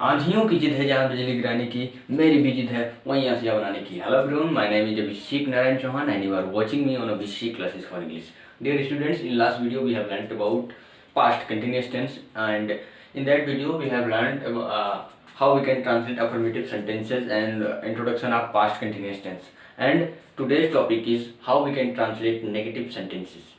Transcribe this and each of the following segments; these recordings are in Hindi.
आंधियों की जिद है जहाँ बिजली गिराने की, मेरी भी जिद है वहीं आसिया बनाने की। Hello everyone, my name is Abhishek Narayan Chauhan and you are watching me on Abhishek Classes for English. Dear students, in last video we have learnt about past continuous tense, and in that video we have learnt how we can translate affirmative sentences and introduction of past continuous tense. And today's topic is how we can translate negative sentences.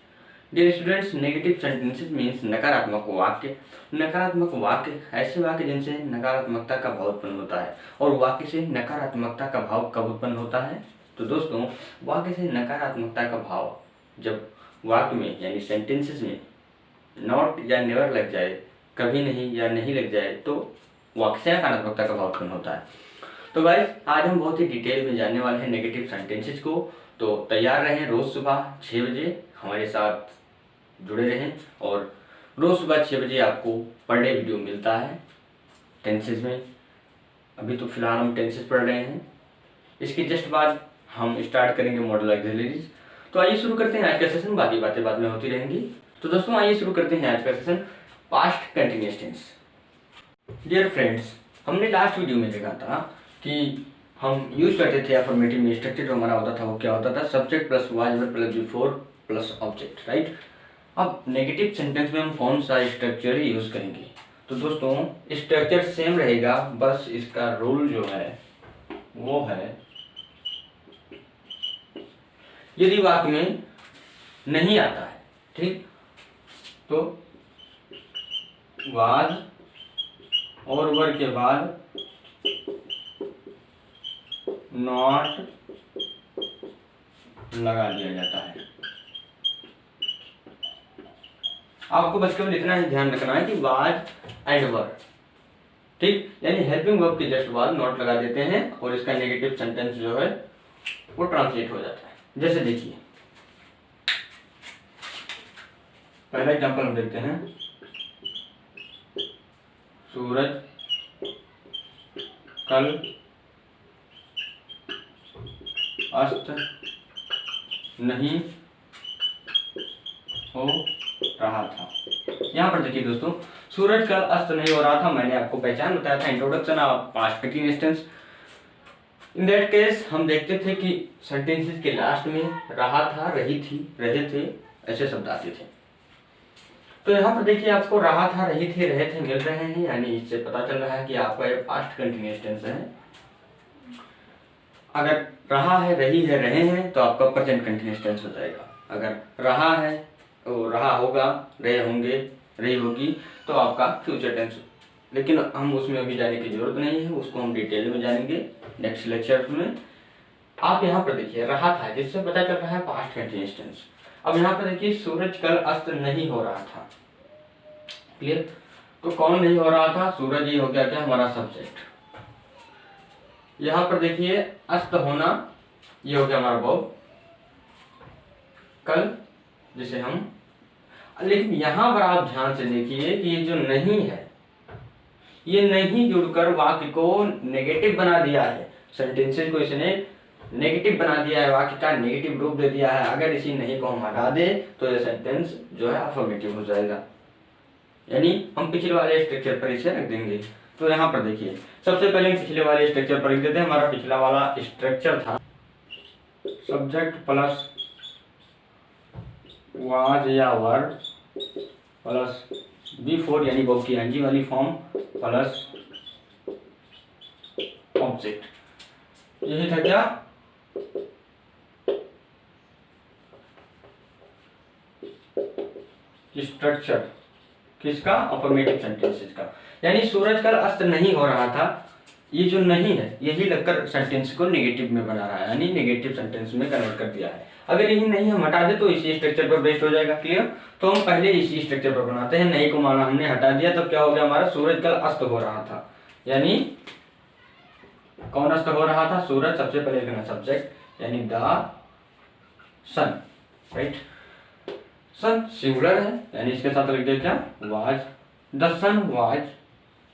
Dear students, negative sentences means नकारात्मक वाक्य। नकारात्मक वाक्य ऐसे वाक्य जिनसे नकारात्मकता का भाव उत्पन्न होता है। और वाक्य से नकारात्मकता का भाव कब उत्पन्न होता है? तो दोस्तों, वाक्य से नकारात्मकता का भाव जब वाक्य में यानी सेंटेंसेस में नॉट या नेवर लग जाए, कभी नहीं या नहीं लग जाए, तो वाक्य से नकारात्मकता का भाव उत्पन्न होता है। तो गाइस, आज हम बहुत ही डिटेल में जानने वाले हैं नेगेटिव सेंटेंसेस को। तो तैयार रहें, रोज सुबह 6 बजे हमारे साथ जुड़े रहें। और रोज सुबह 6 बजे आपको पर डे वीडियो मिलता है टेंसेस में। अभी तो फिलहाल हम टेंसेस पढ़ रहे हैं, इसके जस्ट बाद हम स्टार्ट करेंगे मॉडल ऑक्सिलरीज। तो आइए शुरू करते हैं आज का सेशन, बाकी बातें बाद में होती रहेंगी। तो दोस्तों, आइए शुरू करते हैं आज का session, past continuous tense. Dear friends, हमने लास्ट वीडियो में देखा था कि हम यूज करते थे अफर्मेटिव में स्ट्रक्चर जो हमारा होता था वो क्या होता था? Subject plus was verb plus before plus object, right. अब नेगेटिव सेंटेंस में हम कौन सा स्ट्रक्चर यूज करेंगे? तो दोस्तों, स्ट्रक्चर सेम रहेगा, बस इसका रूल जो है वो है, यदि वाक्य में नहीं आता है, ठीक, तो वाज और वर्ब के बाद नॉट लगा दिया जाता है। आपको बस केवल इतना ही ध्यान रखना है कि वाज एंड वर, ठीक, यानी हेल्पिंग वर्ब के जस्ट बाद नॉट लगा देते हैं और इसका नेगेटिव सेंटेंस जो है वो ट्रांसलेट हो जाता है। जैसे देखिए, पहला एग्जांपल हम देखते हैं। सूरज कल अस्त नहीं हो रहा था। यहाँ पर देखिए दोस्तों, सूरज कल अस्त नहीं हो रहा था, मैंने आपको पहचान बताया था, introduction of past continuous tense. In that case हम देखते थे कि सेंटेंसेस के लास्ट में रहा था, रही थी, रहे थे, ऐसे शब्द आते थे। तो यहाँ पर देखिए, आपको रहा था, रही थी, रहे थे मिल रहे हैं, यानी इससे पता चल रहा है कि आपका ये पास्ट कंटिन्यूअस टेंस है। अगर रहा है, रही है, रहे हैं, तो आपका प्रेजेंट कंटिन्यूअस टेंस हो जाएगा। अगर रहा है, तो रहा होगा, रहे होंगे, रही होगी, तो आपका फ्यूचर टेंस। लेकिन हम उसमें अभी जाने की जरूरत नहीं है, उसको हम डिटेल में जानेंगे नेक्स्ट लेक्चर में। आप यहाँ पर देखिए, रहा था, जिससे पता चल रहा है पास्ट कंटिन्यूअस टेंस। अब यहाँ पर देखिए, सूरज कल अस्त नहीं हो रहा था, क्लियर। तो कौन नहीं हो रहा था? सूरज। ये हो गया क्या? हमारा सब्जेक्ट। यहाँ पर देखिए, अस्त होना, ये हो गया हमारा वर्ब, कल, जिसे हम, लेकिन यहाँ पर आप ध्यान से देखिए कि ये जो नहीं है, ये नहीं जुड़कर वाक्य को नेगेटिव बना दिया है। सेंटेंसेस को इसने नेगेटिव बना दिया है, वाक्य का नेगेटिव रूप दे दिया है। अगर इसी नहीं को हम हटा दे तो ये सेंटेंस जो है अफर्मेटिव हो जाएगा, यानी हम पिछले वाले स्ट्रक्चर पर इसे रख देंगे। तो यहाँ पर देखिए, सबसे पहले हम पिछले वाले स्ट्रक्चर पर रख देते हैं। हमारा पिछला वाला स्ट्रक्चर था सब्जेक्ट प्लस वाज या वर्ब प्लस बिफोर, यानी वर्ब की एनजी वाली फॉर्म, प्लस ऑब्जेक्ट। यही था क्या? स्ट्रक्चर किसका? अफर्मेटिव सेंटेंसेस का। यानी सूरज कल अस्त नहीं हो रहा था, ये जो नहीं है यही लगकर सेंटेंस को नेगेटिव में बना रहा है, यानी नेगेटिव सेंटेंस में कन्वर्ट कर दिया है। अगर यही नहीं हम हटा दे तो इसी स्ट्रक्चर पर बेस्ड हो जाएगा, क्लियर। तो हम पहले इसी स्ट्रक्चर पर बनाते हैं। नहीं को माना हमने हटा दिया, तो क्या हो गया हमारा? सूरज कल अस्त हो रहा था, यानी कौन अस्त हो रहा था? सूरज। सबसे पहले लिखना सब्जेक्ट, यानी the sun, right. Sun singular है, यानी इसके साथ लिख दे क्या? Was, the sun was,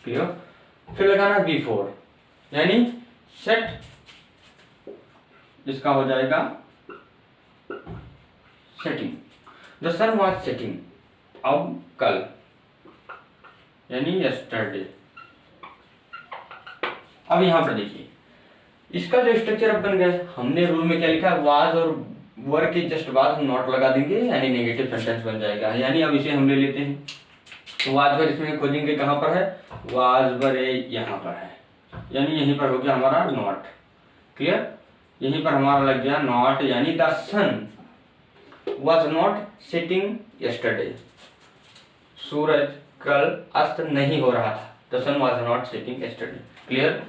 clear. फिर लगाना बिफोर, यानी सेट, इसका हो जाएगा setting, the sun was setting. अब कल, यानी यस्टरडे, अब यहाँ पर देखिए इसका जो स्ट्रक्चर अब बन गया, हमने रूल में क्या लिखा, वाज और वर के जस्ट बाद हम नॉट लगा देंगे यानी नेगेटिव सेंटेंस बन जाएगा। यानी अब इसे हम ले लेते हैं, तो वाज वर इसमें खोजेंगे कहाँ पर है, वाज वर यहाँ पर है, यानी यहीं पर हो गया हमारा नॉट। क्लियर, यहीं पर हमारा लग गया नॉट, यानी the sun was not setting yesterday, सूरज कल अस्त नहीं हो रहा था, the sun was not setting yesterday. Clear,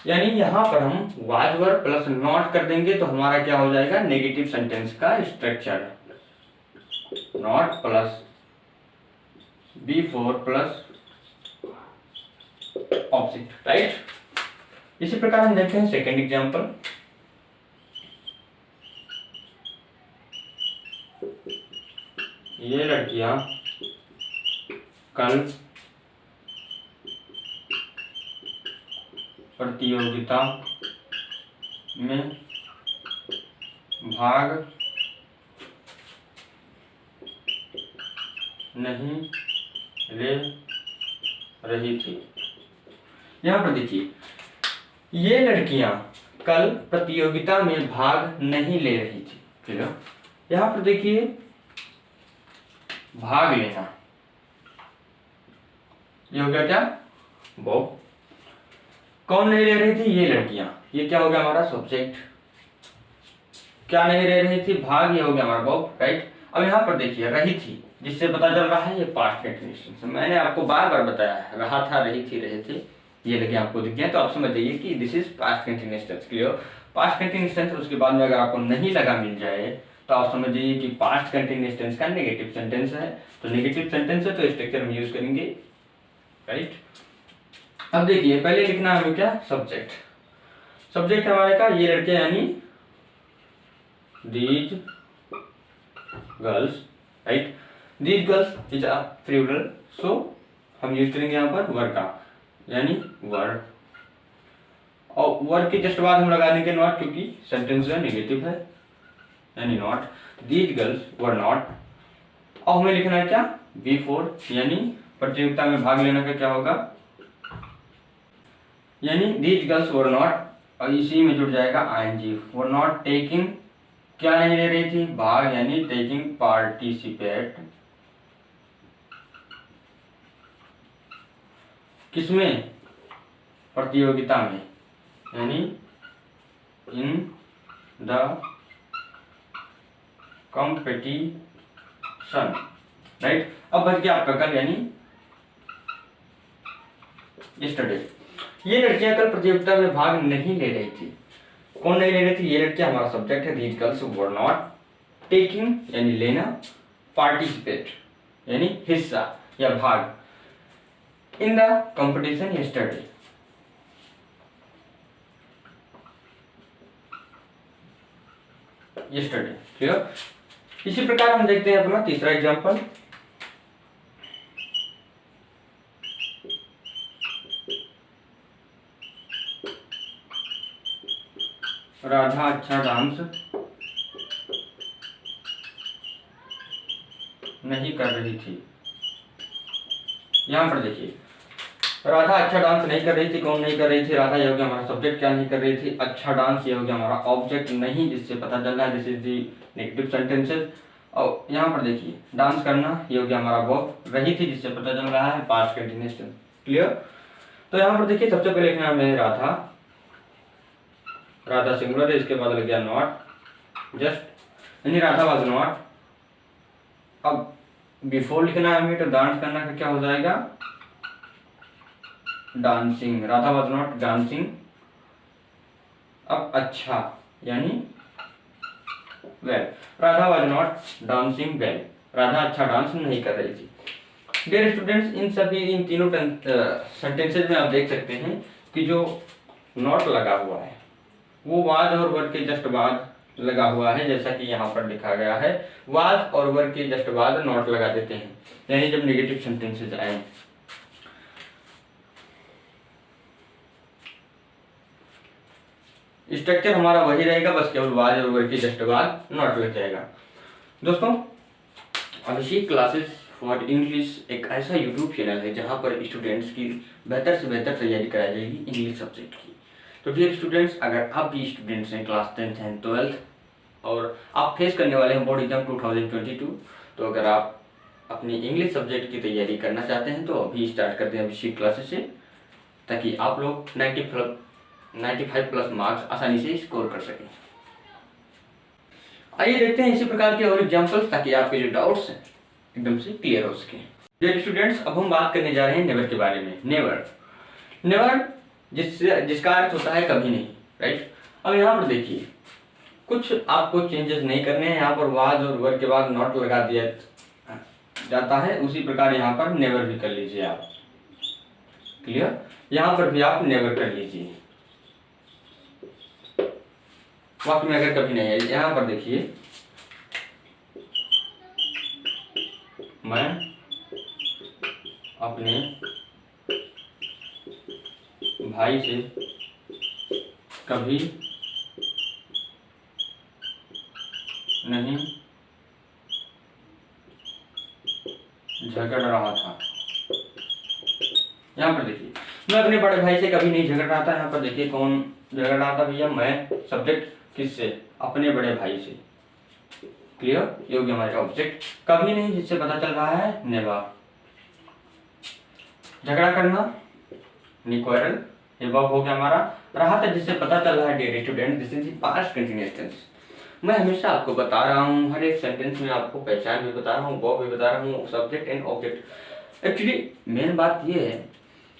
यानी यहाँ पर हम वाज वर प्लस नॉट कर देंगे तो हमारा क्या हो जाएगा, नेगेटिव सेंटेंस का structure, not plus B4 plus object, right. इसी प्रकार हम देखते हैं सेकेंड एग्जांपल। ये लड़कियां कल प्रतियोगिता में भाग नहीं ले रही थी। यहाँ पर देखिए ये लड़कियां कल प्रतियोगिता में भाग नहीं ले रही थी। ठीक है, यहाँ पर देखिए भाग लेना, ये हो गया क्या, वर्ब। कौन नहीं ले रही थी, ये लड़कियां, ये क्या हो गया हमारा सब्जेक्ट। क्या नहीं ले रही थी, भाग, ये हो गया हमारा वर्ब, राइट। अब यहाँ पर देखिए रही थी, जिससे पता चल रहा है ये पास्ट कंटिन्यूअस। मैंने आपको बार बार बताया है, रहा था, रही थी, रहे थे, ये लगे आपको दिख गया, तो आप समझ जाइए कि this is past continuous tense. Clear, past continuous tense उसके बाद में अगर आपको नहीं लगा मिल जाए तो आप समझ जाइए कि पास्ट कंटिन्यूअस टेंस का नेगेटिव सेंटेंस है। तो नेगेटिव सेंटेंस है तो स्ट्रक्चर हम यूज करेंगे, राइट। अब देखिए पहले लिखना है हमें क्या, सब्जेक्ट। सब्जेक्ट हमारे का ये लड़के यानी these girls, right. These girls is a plural, so हम यूज करेंगे यहाँ पर वर का, यानी वर। और वर के जस्ट बाद हम लगा देंगे नॉट, क्योंकि सेंटेंस जो नेगेटिव है, यानी not. These girls were not. और हमें लिखना है क्या, B4, यानी प्रतियोगिता में भाग लेने का क्या होगा, यानी दीज गर्ल्स वर नॉट, और इसी में जुड़ जाएगा ING, वर नॉट टेकिंग, क्या नहीं ले रही थी, भाग, यानी टेकिंग पार्टिसिपेट, किसमें, प्रतियोगिता में, यानी इन द कंपटीशन, राइट। अब बच गया आपका कल, यानी यस्टरडे। ये लड़कियां कल प्रतियोगिता में भाग नहीं ले रही थी। कौन नहीं ले रही थी, ये लड़कियां हमारा सब्जेक्ट है। These girls were not taking, यानी लेना, पार्टिसिपेट, यानी हिस्सा या भाग, in the competition yesterday. Yesterday, clear. इसी प्रकार हम देखते हैं अपना तीसरा एग्जांपल। राधा अच्छा डांस नहीं कर रही थी। यहाँ पर देखिए राधा अच्छा डांस नहीं कर रही थी। कौन नहीं कर रही थी, राधा, ये हो गया हमारा सब्जेक्ट। क्या नहीं कर रही थी, अच्छा डांस, ये हो गया हमारा ऑब्जेक्ट नहीं, जिससे पता चल रहा है this is the negative sentences. और यहाँ पर देखिए डांस करना, ये हो गया हमारा वर्ब। रही थी, जिससे पता चल रहा है पास्ट कंटीन्यूअस टेंस। क्लियर। तो यहाँ पर देखिए सबसे पहले लिखना है राधा, राधा सिंगुलर है, इसके बाद लग गया नॉट, जस्ट, यानी राधा वाज नॉट। अब बिफोर लिखना है हमें, तो डांस करना का क्या हो जाएगा, dancing, Radha was not dancing. अब अच्छा, यानी well, Radha was not dancing well, Radha अच्छा डांस नहीं कर रही थी। डियर स्टूडेंट्स, इन तीनों सेंटेंसेज में आप देख सकते हैं कि जो नॉट लगा हुआ है वो वाज और वर के जस्ट बाद लगा हुआ है, जैसा कि यहाँ पर लिखा गया है। वाज और वर के जस्ट बाद नॉट लगा देते हैं, यानी जब नेगेटिव सेंटेंसेज आए। स्ट्रक्चर हमारा वही रहेगा, बस केवल वाज और वर के जस्ट बाद नॉट लग जाएगा। दोस्तों, अभिषेक क्लासेस फॉर इंग्लिश एक ऐसा यूट्यूब चैनल है जहाँ पर स्टूडेंट्स की बेहतर से बेहतर तैयारी कराई जाएगी इंग्लिश सब्जेक्ट की। तो डियर स्टूडेंट्स, अगर आप भी स्टूडेंट्स हैं क्लास 10th एंड 12th और आप फेस करने वाले हैं बोर्ड एग्जाम 2022, तो अगर आप अपनी इंग्लिश सब्जेक्ट की तैयारी करना चाहते हैं तो अभी स्टार्ट कर दें अभिषेक क्लासेस से, ताकि आप लोग 95 प्लस मार्क्स आसानी से स्कोर कर सकें। आइए देखते हैं इसी प्रकार के और एग्जाम्पल्स, ताकि आपके जो डाउट्स हैं एकदम से क्लियर हो सके। डियर स्टूडेंट्स, अब हम बात करने जा रहे हैं नेवर के बारे में। नेवर जिसका अर्थ होता है कभी नहीं, राइट। अब यहाँ पर देखिए, कुछ आपको चेंजेस नहीं करने हैं। यहाँ पर वाज और वर के बाद नॉट लगा दिया जाता है, उसी प्रकार यहाँ पर नेवर भी कर लीजिए आप। क्लियर? यहाँ पर भी आप नेवर कर लीजिए। वाक्य में अगर कभी नहीं है, यहाँ पर देखिए, मैं अपने भाई से कभी नहीं झगड़ रहा था। यहाँ पर देखिए, मैं अपने बड़े भाई से कभी नहीं झगड़ रहा था। यहाँ पर देखिए कौन झगड़ रहा था भैया? मैं। सब्जेक्ट किससे? अपने बड़े भाई से। क्लियर? ये हो गया हमारे ऑब्जेक्ट। कभी नहीं जिससे पता चल रहा है नेवर। झगड़ा करना क्वारल, ये वर्ब हो गया हमारा। रहा था जिससे पता चल रहा है dear student, this is the past continuous tense. मैं हमेशा आपको बता रहा हूँ, हर एक सेंटेंस में आपको पहचान भी बता रहा हूँ, वर्ब भी बता रहा हूँ, subject and object. Actually main बात ये है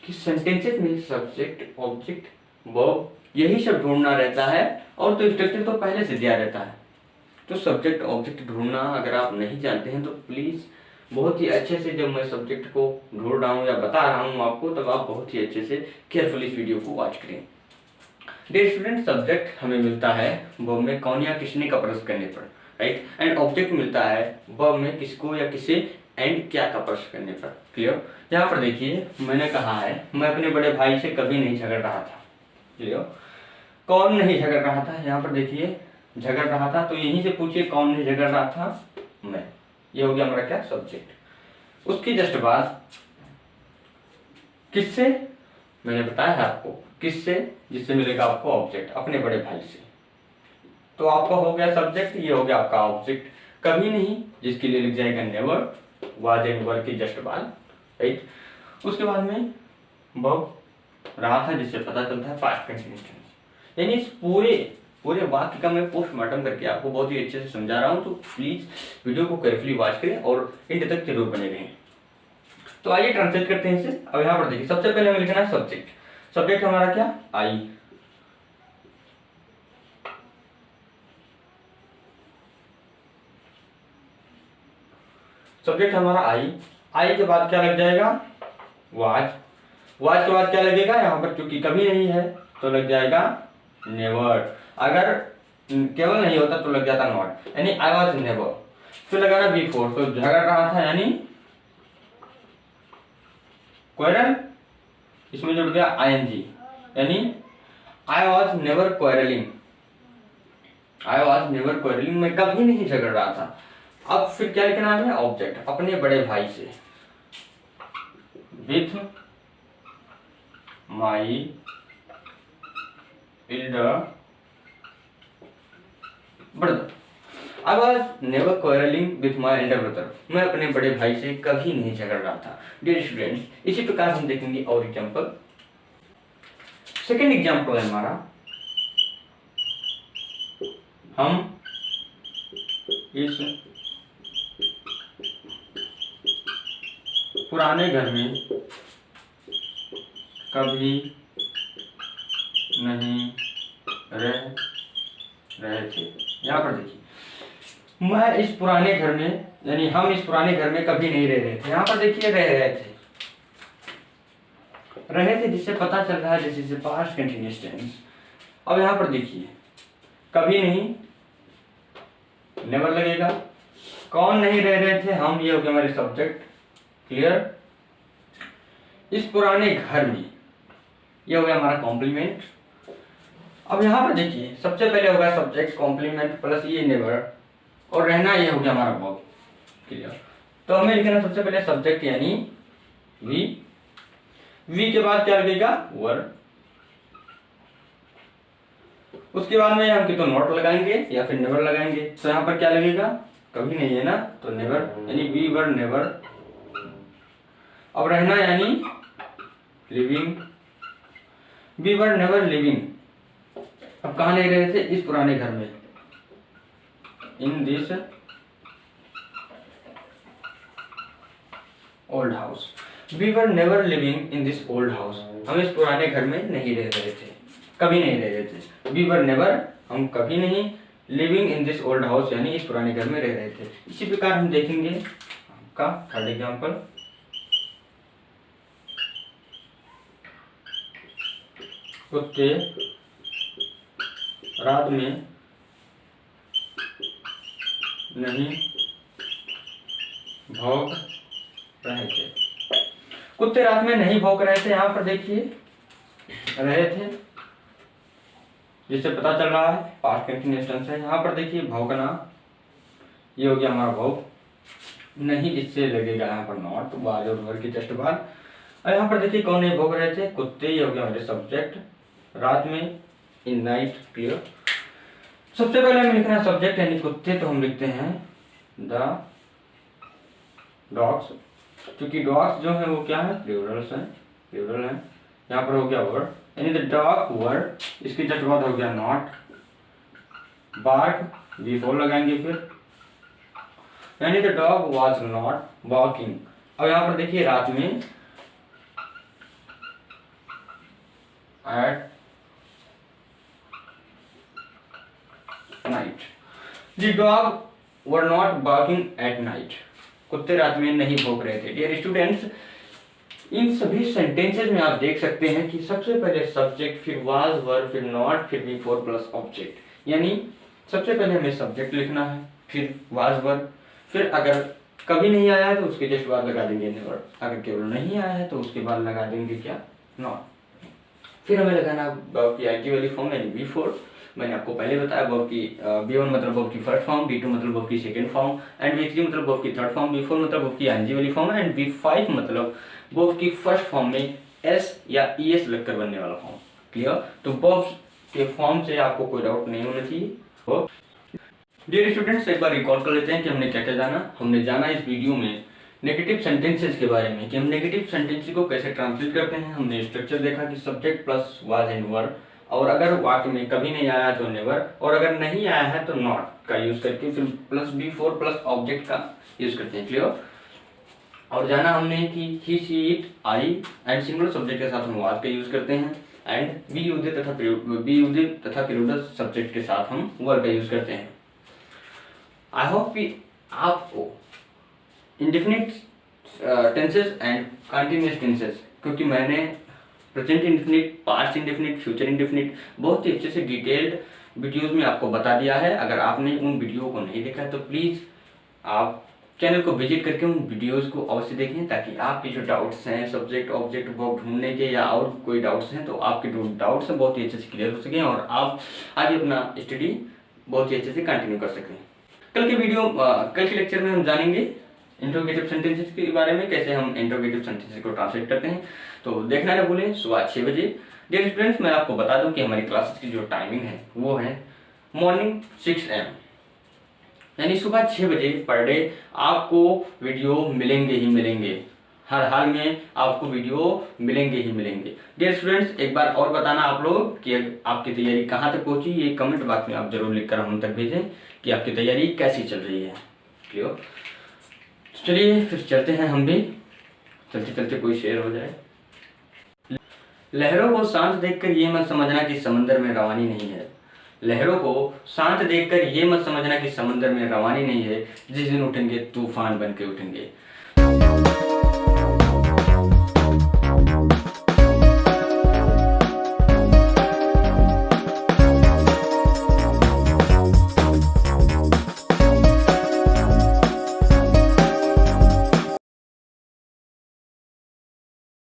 कि सेंटेंसेस में सब्जेक्ट, ऑब्जेक्ट, वर्ब यही सब ढूंढना रहता है, और तो स्ट्रक्चर तो पहले से दिया रहता है। तो सब्जेक्ट ऑब्जेक्ट ढूंढना अगर आप नहीं जानते हैं तो प्लीज़ बहुत ही अच्छे से, जब मैं सब्जेक्ट को ढूंढ रहा हूँ या बता रहा हूँ आपको, तब आप बहुत ही अच्छे से केयरफुली इस वीडियो को वॉच करें। डियर स्टूडेंट, सब्जेक्ट हमें मिलता है वर्ब में कौन या किसने का प्रश्न करने पर, राइट। एंड ऑब्जेक्ट मिलता है वर्ब में किसको या किसे एंड क्या का प्रश्न करने पर। क्लियर? यहाँ पर देखिए, मैंने कहा है मैं अपने बड़े भाई से कभी नहीं झगड़ रहा था। क्लियर? कौन नहीं झगड़ रहा था? यहाँ पर देखिए, झगड़ रहा था, तो यहीं से पूछिए कौन नहीं झगड़ रहा था? मैं। ये हो गया हमारा क्या? सब्जेक्ट। उसकी जस्ट बाद किससे? मैंने बताया है आपको किससे, जिससे मिलेगा आपको ऑब्जेक्ट, अपने बड़े भाई से। तो आपका हो गया सब्जेक्ट, ये हो गया आपका ऑब्जेक्ट। कभी नहीं जिसके लिए लिख जाएगा नेवर, वाज एंड वर की जस्ट बाद, राइट। उसके बाद में वर्ब रहा था जिससे पता चलता है पास्ट कंटीन्यूअस टेंस। यानी इस पूरे वाक्य का मैं पोस्टमार्टम करके आपको बहुत ही अच्छे से समझा रहा हूं, तो प्लीज वीडियो को केयरफुली वॉच करें और एंड तक जरूर बने रहें। तो आइए ट्रांसलेट करते हैं इसे। अब यहाँ पर देखिए, सबसे पहले हमें लिखना है सब्जेक्ट। सब्जेक्ट हमारा क्या? आई। सब्जेक्ट हमारा आई। आई के बाद क्या लग जाएगा? वाज। वाज के बाद क्या लगेगा? यहाँ पर चूंकि कभी नहीं है तो लग जाएगा नेवर। अगर केवल नहीं होता तो लग जाता नॉट, यानी आई वॉज नेवर। फिर लगाना बिफोर, तो झगड़ रहा था यानी क्वेरल, इसमें जुड़ गया आईएनजी, यानी I was never quarrelling. I was never quarrelling, मैं कभी नहीं झगड़ रहा था। अब फिर क्या लिखना है? ऑब्जेक्ट, अपने बड़े भाई से। With my elder brother. I was never quarreling with my elder brother. मैं अपने बड़े भाई से कभी नहीं झगड़ रहा था। डियर स्टूडेंट्स, इसी प्रकार हम देखेंगे और एग्जाम्पल। सेकेंड एग्जाम्पल है हमारा, हम इस पुराने घर में कभी नहीं रह रहे थे। यहाँ पर देखिए, मैं इस पुराने घर में, यानी हम इस पुराने घर में कभी नहीं रह रहे थे। यहाँ पर देखिए रह रहे थे जिससे पता चल रहा है this is past continuous tense. अब यहाँ पर देखिए, कभी नहीं, नेवर लगेगा। कौन नहीं रह रहे थे? हम। ये हो गया हमारे सब्जेक्ट। क्लियर? इस पुराने घर में, ये हो गया हमारा कॉम्प्लीमेंट। अब यहाँ पर देखिए, सबसे पहले होगा सब्जेक्ट, कॉम्प्लीमेंट प्लस ये नेवर, और रहना ये हो गया हमारा वर्ब। क्लियर? तो हमें लिखना सबसे पहले सब्जेक्ट यानी वी, वी के बाद क्या लगेगा वर, उसके बाद में हम तो नॉट लगाएंगे या फिर नेवर लगाएंगे। तो यहाँ पर क्या लगेगा, कभी नहीं है ना, तो नेवर यानी वी वर नेवर। अब रहना यानी living, we were never living. अब कहाँ ले रहे थे, इस पुराने घर में, in this old house. We were never living in this old house, हम इस पुराने घर में नहीं रह रहे थे, कभी नहीं रह रहे थे। वी वर नेवर, हम कभी नहीं, living in this old house यानी इस पुराने घर में रह रहे थे। इसी प्रकार हम देखेंगे का थर्ड एग्जाम्पल, कुत्ते रात में नहीं भौंक रहे थे। कुत्ते रात में नहीं भौंक रहे थे, यहाँ पर देखिए रहे थे, जिससे पता चल रहा है पास्ट कंटिन्यूअस टेंस है। यहाँ पर देखिए भौंकना, ये हो गया हमारा भौंक, नहीं इससे लगेगा यहाँ पर नॉट, बाद और वर के जस्ट बाद। और यहाँ पर देखिए कौन नहीं भौंक रहे थे, कुत्ते, ये हो गया हमारे सब्जेक्ट, रात में इन नाइट, क्लियर। सबसे पहले हमें लिखना है सब्जेक्ट यानी कुत्ते, तो हम लिखते हैं द डॉग्स, क्योंकि डॉग्स जो है वो क्या है, प्लूरल्स हैं, प्लूरल है। यहाँ पर हो गया वर्ड यानी द डॉग वर, इसके जस्ट बाद हो गया नॉट, बार्क बिफोर लगाएंगे फिर, यानी the dog was not barking. अब यहाँ पर देखिए रात में at night, the dog were not barking at night, कुत्ते रात में नहीं भौंक रहे थे। डियर स्टूडेंट्स, इन सभी सेंटेंसेस में आप देख सकते हैं कि सबसे पहले सब्जेक्ट, फिर वाज वर, फिर नॉट, फिर बिफोर प्लस ऑब्जेक्ट। यानी सबसे पहले हमें सब्जेक्ट लिखना है, फिर वाज वर, फिर अगर कभी नहीं आया है तो उसके जस्ट बाद लगा देंगे नेवर, अगर केवल नहीं आया है तो उसके बाद लगा देंगे क्या, नॉट। फिर हमें लगाना वर्ब की आईटी वाली फॉर्म यानी बिफोर। मैंने आपको पहले बताया वर्ब की B1 मतलब वर्ब की फर्स्ट फॉर्म, B2 मतलब वर्ब की सेकंड फॉर्म, एंड B3 मतलब वर्ब की थर्ड फॉर्म, B4 मतलब वर्ब की आईएनजी वाली फॉर्म, एंड B5 मतलब वर्ब की फर्स्ट फॉर्म में S या ES लगकर बनने वाला फॉर्म। क्लियर? तो वर्ब के फॉर्म से आपको कोई डाउट नहीं होना चाहिए। डियर स्टूडेंट्स, एक बार रिकॉल कर लेते हैं कि हमने क्या क्या जाना। हमने जाना इस वीडियो में नेगेटिव सेंटेंसेस के बारे में, कि हम नेगेटिव सेंटेंसेस को कैसे ट्रांसलेट करते हैं। हमने स्ट्रक्चर देखा कि सब्जेक्ट प्लस वाज एंड वर, और अगर वाक्य में कभी नहीं आया तो नेवर, और अगर नहीं आया है तो नॉट का यूज करके फिर प्लस B4 प्लस ऑब्जेक्ट का यूज करते हैं। क्लियर? और जाना हमने कि he she it I, and singular subject के साथ हम वाज का यूज करते हैं, एंड बी यूज्ड तथा पीरियड सब्जेक्ट के साथ हम वर का यूज करते हैं। आई होप कि आपको indefinite tenses and continuous tenses, क्योंकि मैंने present indefinite, past indefinite, future indefinite बहुत ही अच्छे से डिटेल्ड वीडियोस में आपको बता दिया है। अगर आपने उन वीडियो को नहीं देखा है तो प्लीज़ आप चैनल को विजिट करके उन वीडियोस को अवश्य देखें, ताकि आपके जो डाउट्स हैं सब्जेक्ट ऑब्जेक्ट वर्ब ढूंढने के या और कोई डाउट्स हैं तो आपके जो डाउट्स हैं बहुत ही अच्छे से क्लियर हो सकें और आप आगे अपना स्टडी बहुत ही अच्छे से कंटिन्यू कर सकें। कल के लेक्चर में हम जानेंगे इंट्रोगेटिव सेंटेंसेस के बारे में, कैसे हम इंट्रोगेटिव सेंटेंसेस को ट्रांसलेट करते हैं। तो देखना ना भूलें सुबह 6 बजे। डियर स्टूडेंट्स, मैं आपको बता दूं कि हमारी क्लासेस की जो टाइमिंग है वो है मॉर्निंग 6 AM, यानी सुबह 6 बजे पर डे आपको वीडियो मिलेंगे ही मिलेंगे। हर हाल में आपको वीडियो मिलेंगे ही मिलेंगे। डियर स्टूडेंट्स, एक बार और बताना आप लोग कि आपकी तैयारी कहाँ तक पहुँची, ये कमेंट बॉक्स में आप जरूर लिखकर हम तक भेजें कि आपकी तैयारी कैसी चल रही है। क्लियर? चलिए फिर चलते हैं, हम भी चलते चलते कोई शेर हो जाए। लहरों को शांत देखकर ये मत समझना कि समंदर में रवानी नहीं है। लहरों को शांत देखकर ये मत समझना कि समंदर में रवानी नहीं है। जिस दिन उठेंगे तूफान बन के उठेंगे।